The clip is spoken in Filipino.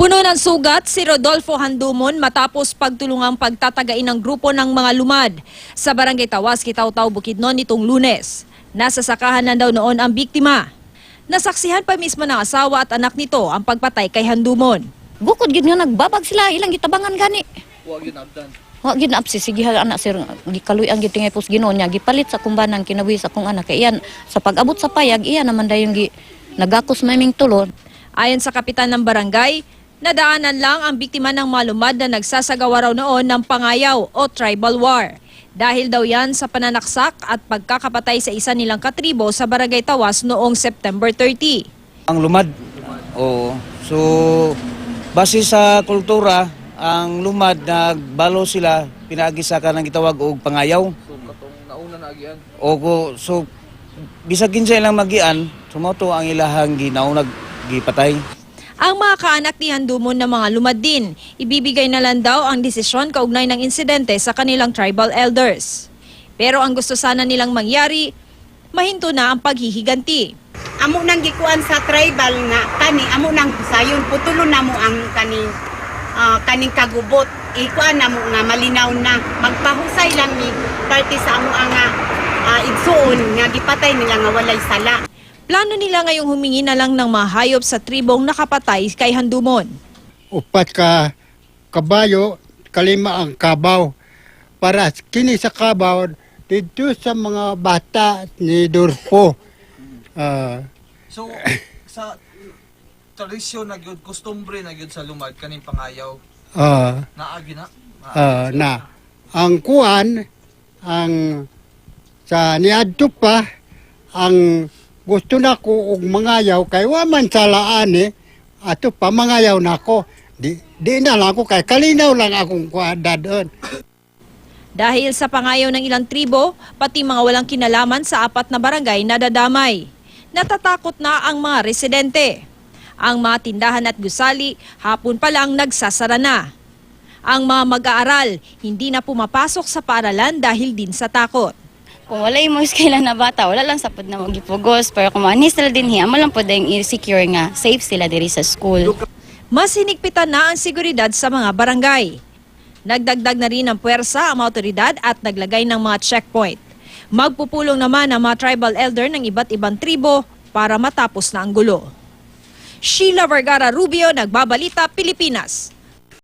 Puno ng sugat si Rodolfo Handumon matapos pagtulungang pagtatagain ng grupo ng mga lumad sa Barangay Tawas, Kitaw-Taw, Bukidnon nitong Lunes. Nasa sakahan na daw noon ang biktima. Nasaksihan pa mismo ng asawa at anak nito ang pagpatay kay Handumon. Bukod gid nga nagbabag sila ilang gitabangan gani. Wa gyud abdan. Wa gid na absi sige anak sir gikaluy ang gitingay pus Ginoo niya gipalit sa kumbanan kinabuhi sa akong anak kay iyan sa pag-abot sa payag iya naman dayon gi nagakos maming tulon. Ayon sa kapitan ng barangay, nadaanan lang ang biktima ng mga lumad na nagsasagawa raw noon ng pangayaw o tribal war. Dahil daw yan sa pananaksak at pagkakapatay sa isa nilang katribo sa Barangay Tawas noong September 30. Ang lumad. Oo. So base sa kultura, ang lumad nagbalo sila pinagisa ka ng gitawag og pangayaw. So katong nauna na agian. O so bisag kinsa ilang magian, sumoto ang ilahang ginaunag gipatay. Ang mga kaanak ni Handumon na mga lumad din, ibibigay na lang daw ang desisyon kaugnay ng insidente sa kanilang tribal elders. Pero ang gusto sana nilang mangyari, mahinto na ang paghihiganti. Amo nang gikuan sa tribal nga kani amo nang sayon putulon namo ang kaning kagubot ikuan namo nga malinaw na magpahusay lang ni party sa amo nga igsuon nga gipatay nila nga walay sala. Plano nila ngayong humingi na lang ng mga hayop sa tribong nakapatay kay Handumon. Upat ka kabayo, kalima ang kabaw. Para kini sa kabaw, dito sa mga bata ni Dorpo. So sa tradisyon na gyud kustombre na gyud sa lumad kaning pangayaw. Naagi na. Na ang kuan, ang sa niadto pa, ang gusto na ko og mangayaw kay wa man salaan ato pa mangayaw na ko. Di na lang ako kay kalinaw lang akong kuan dadon. Dahil sa pangayaw ng ilang tribo, pati mga walang kinalaman sa apat na barangay nadadamay. Natatakot na ang mga residente. Ang mga tindahan at gusali, hapon pa lang nagsasara na. Ang mga mag-aaral, hindi na pumapasok sa paaralan dahil din sa takot. Kung wala mo kailan na bata, wala lang sapod na magipugos. Pero kung manis sila din hiya, lang po dahil i-secure nga, safe sila diri sa school. Mas hinigpitan na ang seguridad sa mga barangay. Nagdagdag na rin ng puwersa ang mga otoridad at naglagay ng mga checkpoint. Magpupulong naman ang mga tribal elder ng iba't ibang tribo para matapos na ang gulo. Sheila Vergara Rubio, Nagbabalita, Pilipinas.